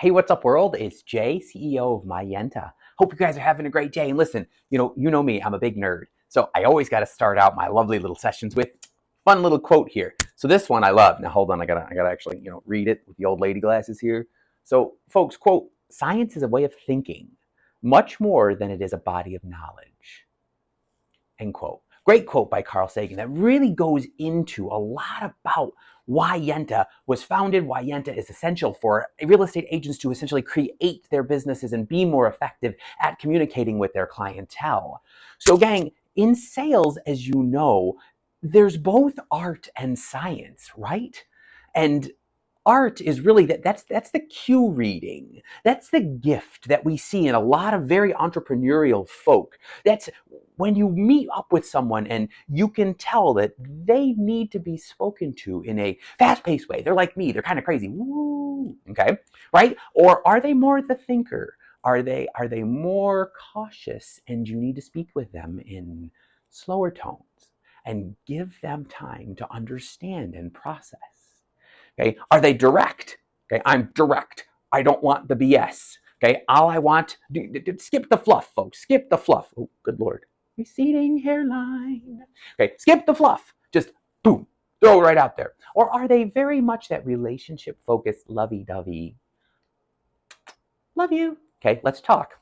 Hey, what's up, world? It's Jay, CEO of Mayenta. Hope you guys are having a great day. And listen, you know me, I'm a big nerd. So I always got to start out my lovely little sessions with fun little quote here. So this one I love. Now hold on, I gotta actually read it with the old lady glasses here. So folks, quote: "Science is a way of thinking, much more than it is a body of knowledge." End quote. Great quote by Carl Sagan that really goes into a lot about why Yenta was founded, why Yenta is essential for real estate agents to essentially create their businesses and be more effective at communicating with their clientele. So, gang, in sales, as you know, there's both art and science, right? And art is really that's the cue reading. That's the gift that we see in a lot of very entrepreneurial folk. That's when you meet up with someone and you can tell that they need to be spoken to in a fast-paced way. They're like me, they're kind of crazy. Woo, okay? Right? Or are they more the thinker? Are they more cautious and you need to speak with them in slower tones and give them time to understand and process? Okay, are they direct? Okay, I'm direct. I don't want the BS. Okay, all I want, skip the fluff, folks. Skip the fluff. Oh, good Lord. Receding hairline. Okay, skip the fluff. Just boom, throw it right out there. Or are they very much that relationship focused, lovey dovey? Love you. Okay, let's talk.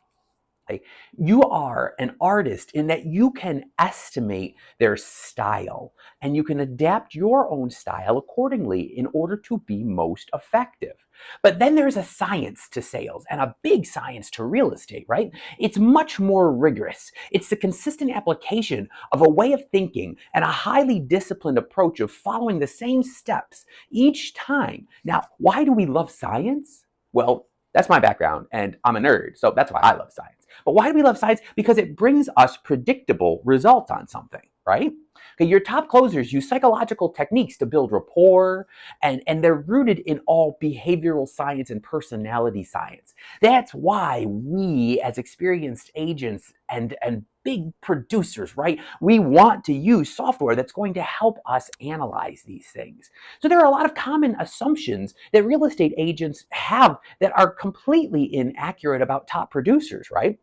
You are an artist in that you can estimate their style and you can adapt your own style accordingly in order to be most effective. But then there's a science to sales and a big science to real estate, right? It's much more rigorous. It's the consistent application of a way of thinking and a highly disciplined approach of following the same steps each time. Now, why do we love science? Well, that's my background, and I'm a nerd, so that's why I love science. But why do we love science? Because it brings us predictable results on something, right? Okay, your top closers use psychological techniques to build rapport, and they're rooted in all behavioral science and personality science. That's why we, as experienced agents and big producers, right, we want to use software that's going to help us analyze these things. So there are a lot of common assumptions that real estate agents have that are completely inaccurate about top producers, right?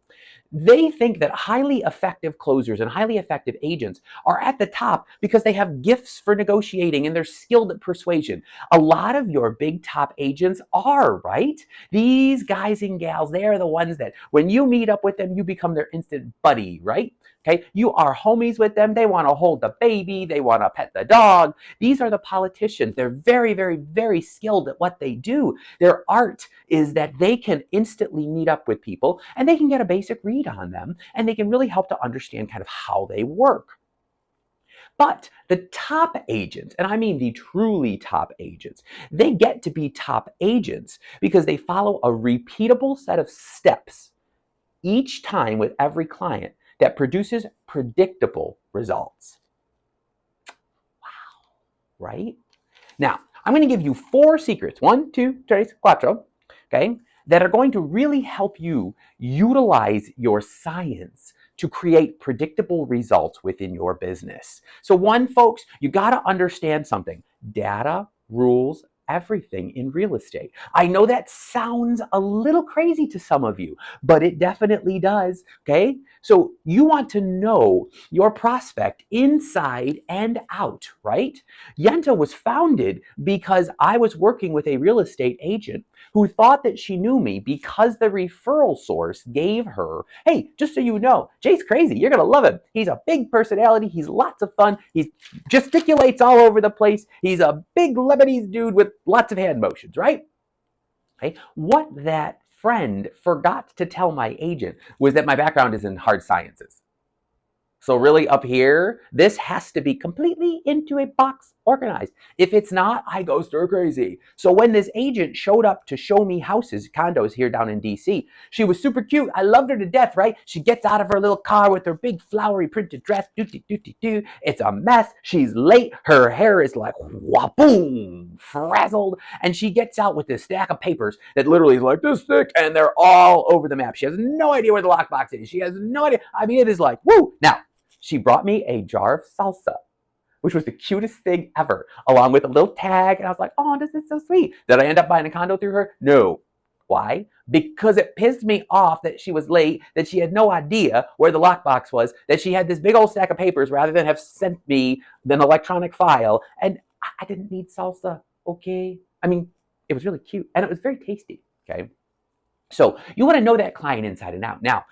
They think that highly effective closers and highly effective agents are at the top because they have gifts for negotiating and they're skilled at persuasion. A lot of your big top agents are, right? These guys and gals, they are the ones that when you meet up with them, you become their instant buddy, right? Okay, you are homies with them. They want to hold the baby. They want to pet the dog. These are the politicians. They're very, very, very skilled at what they do. Their art is that they can instantly meet up with people and they can get a basic read on them and they can really help to understand kind of how they work. But the top agents, and I mean the truly top agents, they get to be top agents because they follow a repeatable set of steps each time with every client that produces predictable results. Wow, right? Now, I'm going to give you 4 secrets, 1, 2, 3, 4, okay, that are going to really help you utilize your science to create predictable results within your business. So one, folks, you got to understand something. Data rules everything in real estate. I know that sounds a little crazy to some of you, but it definitely does, okay? So you want to know your prospect inside and out, right? Yenta was founded because I was working with a real estate agent who thought that she knew me because the referral source gave her, hey, just so you know, Jay's crazy. You're going to love him. He's a big personality. He's lots of fun. He gesticulates all over the place. He's a big Lebanese dude with lots of hand motions, right? Okay. What that friend forgot to tell my agent was that my background is in hard sciences. So really up here, this has to be completely into a box organized. If it's not, I go stir crazy. So when this agent showed up to show me houses, condos here down in DC, she was super cute. I loved her to death, right? She gets out of her little car with her big flowery printed dress. Do. It's a mess. She's late. Her hair is like boom, frazzled. And she gets out with this stack of papers that literally is like this thick and they're all over the map. She has no idea where the lockbox is. She has no idea. I mean, it is like, woo. Now, she brought me a jar of salsa, which was the cutest thing ever, along with a little tag. And I was like, oh, this is so sweet. Did I end up buying a condo through her? No. Why? Because it pissed me off that she was late, that she had no idea where the lockbox was, that she had this big old stack of papers rather than have sent me an electronic file. And I didn't need salsa, okay? I mean, it was really cute and it was very tasty, okay? So you want to know that client inside and out. Now,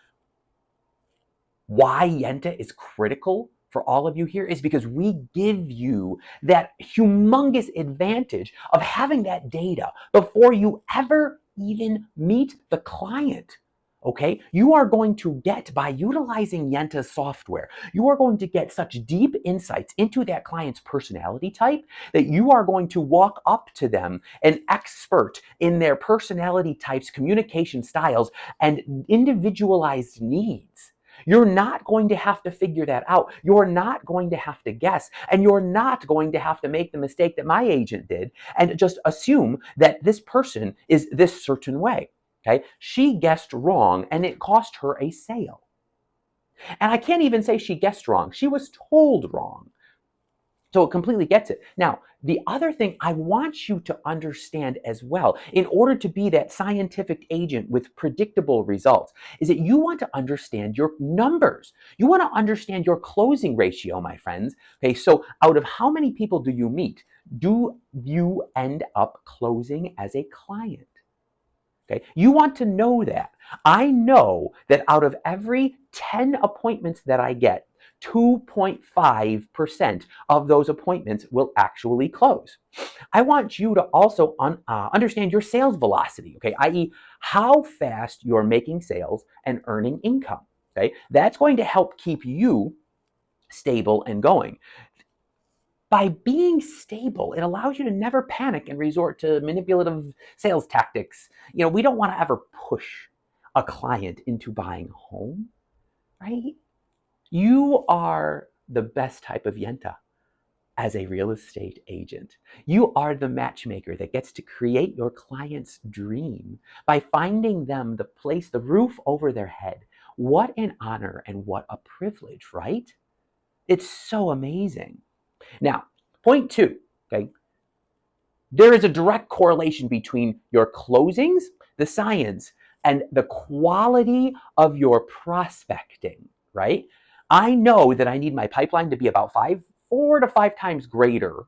why Yenta is critical for all of you here is because we give you that humongous advantage of having that data before you ever even meet the client. Okay, you are going to get, by utilizing Yenta's software, you are going to get such deep insights into that client's personality type that you are going to walk up to them, an expert in their personality types, communication styles, and individualized needs. You're not going to have to figure that out. You're not going to have to guess. And you're not going to have to make the mistake that my agent did and just assume that this person is this certain way. Okay? She guessed wrong and it cost her a sale. And I can't even say she guessed wrong. She was told wrong. So it completely gets it. Now, the other thing I want you to understand as well, in order to be that scientific agent with predictable results, is that you want to understand your numbers. You want to understand your closing ratio, my friends. Okay, so out of how many people do you meet, do you end up closing as a client? Okay, you want to know that. I know that out of every 10 appointments that I get, 2.5% of those appointments will actually close. I want you to also understand your sales velocity, okay, i.e., how fast you're making sales and earning income. Okay, that's going to help keep you stable and going. By being stable, it allows you to never panic and resort to manipulative sales tactics. We don't want to ever push a client into buying a home, right? You are the best type of Yenta as a real estate agent. You are the matchmaker that gets to create your client's dream by finding them the place, the roof over their head. What an honor and what a privilege, right? It's so amazing. Now, point two, okay? There is a direct correlation between your closings, the science, and the quality of your prospecting, right? I know that I need my pipeline to be about 4 to 5 times greater,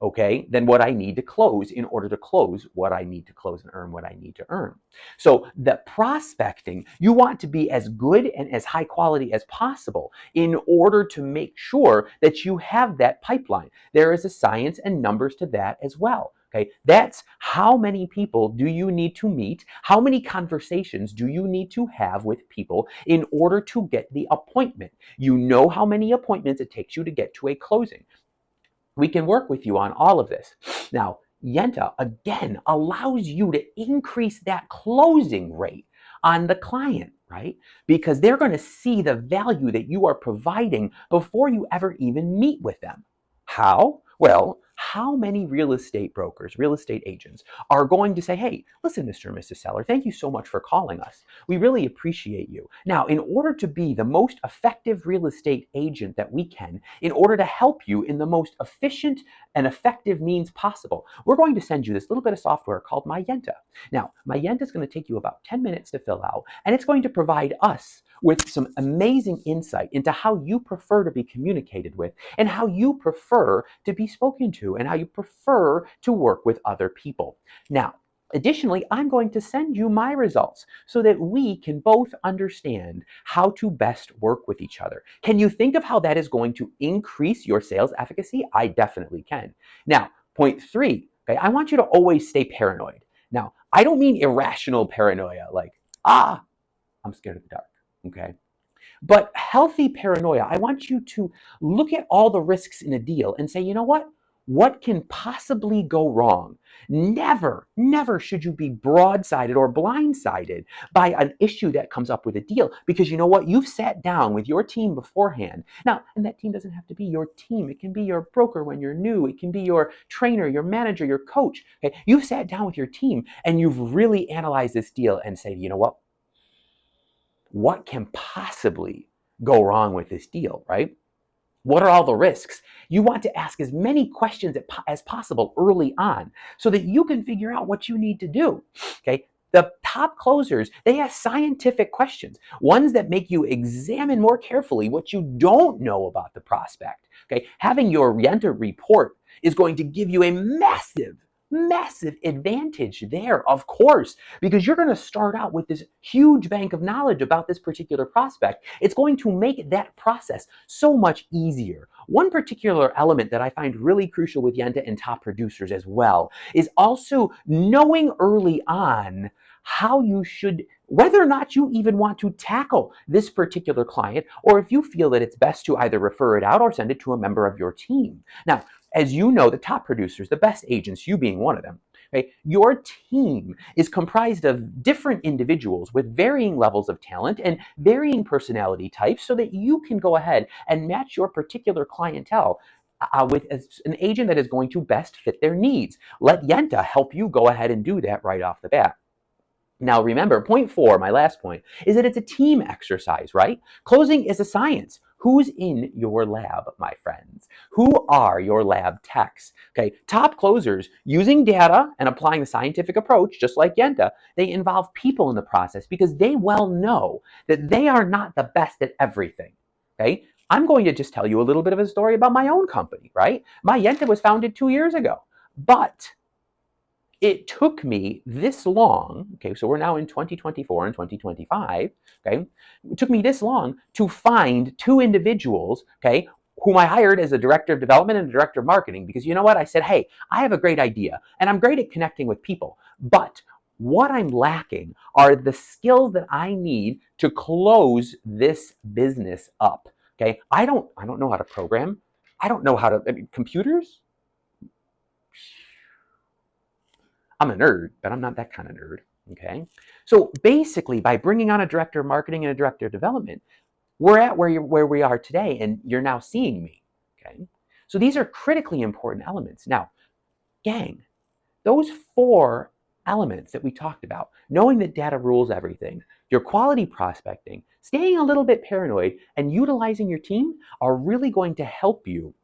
okay, than what I need to close in order to close what I need to close and earn what I need to earn. So the prospecting, you want to be as good and as high quality as possible in order to make sure that you have that pipeline. There is a science and numbers to that as well. Okay, that's how many people do you need to meet? How many conversations do you need to have with people in order to get the appointment? You know how many appointments it takes you to get to a closing. We can work with you on all of this. Now, Yenta, again, allows you to increase that closing rate on the client, right? Because they're going to see the value that you are providing before you ever even meet with them. How? Well, how many real estate brokers, real estate agents are going to say, hey, listen, Mr. and Mrs. Seller, thank you so much for calling us. We really appreciate you. Now, in order to be the most effective real estate agent that we can, in order to help you in the most efficient and effective means possible, we're going to send you this little bit of software called Myenta. Now, Myenta is going to take you about 10 minutes to fill out, and it's going to provide us with some amazing insight into how you prefer to be communicated with and how you prefer to be spoken to and how you prefer to work with other people. Now, additionally, I'm going to send you my results so that we can both understand how to best work with each other. Can you think of how that is going to increase your sales efficacy? I definitely can. Now, point three, okay, I want you to always stay paranoid. Now, I don't mean irrational paranoia, like, I'm scared of the dark. Okay. But healthy paranoia, I want you to look at all the risks in a deal and say, you know what? What can possibly go wrong? Never, never should you be broadsided or blindsided by an issue that comes up with a deal, because you know what? You've sat down with your team beforehand. Now, and that team doesn't have to be your team. It can be your broker when you're new. It can be your trainer, your manager, your coach. Okay? You've sat down with your team and you've really analyzed this deal and said, you know what can possibly go wrong with this deal, right? What are all the risks? You want to ask as many questions as possible early on so that you can figure out what you need to do. Okay. The top closers, they ask scientific questions, ones that make you examine more carefully what you don't know about the prospect. Okay, having your Yenta report is going to give you a massive advantage there, of course, because you're going to start out with this huge bank of knowledge about this particular prospect. It's going to make that process so much easier. One particular element that I find really crucial with Yenta and top producers as well is also knowing early on how you should, whether or not you even want to tackle this particular client, or if you feel that it's best to either refer it out or send it to a member of your team. Now, as you know, the top producers, the best agents, you being one of them, okay, your team is comprised of different individuals with varying levels of talent and varying personality types so that you can go ahead and match your particular clientele with an agent that is going to best fit their needs. Let Yenta help you go ahead and do that right off the bat. Now remember, point 4, my last point, is that it's a team exercise, right? Closing is a science. Who's in your lab, my friends? Who are your lab techs? Okay, top closers, using data and applying the scientific approach, just like Yenta, they involve people in the process because they well know that they are not the best at everything. Okay, I'm going to just tell you a little bit of a story about my own company, right? My Yenta was founded 2 years ago, but it took me this long, okay, so we're now in 2024 and 2025, okay, it took me this long to find 2 individuals, okay, whom I hired as a director of development and a director of marketing, because you know what, I said, hey, I have a great idea, and I'm great at connecting with people, but what I'm lacking are the skills that I need to close this business up, okay, I don't know how to program, I don't know how to, computers? I'm a nerd, but I'm not that kind of nerd, okay? So basically, by bringing on a director of marketing and a director of development, we're at where we are today, and you're now seeing me, okay? So these are critically important elements. Now, gang, those 4 elements that we talked about, knowing that data rules everything, your quality prospecting, staying a little bit paranoid, and utilizing your team are really going to help you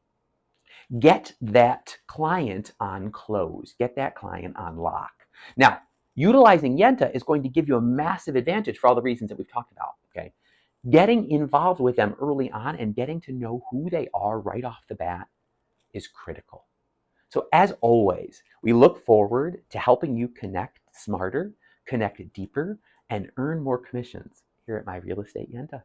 get that client on close, get that client on lock. Now, utilizing Yenta is going to give you a massive advantage for all the reasons that we've talked about, okay? Getting involved with them early on and getting to know who they are right off the bat is critical. So as always, we look forward to helping you connect smarter, connect deeper, and earn more commissions here at My Real Estate Yenta.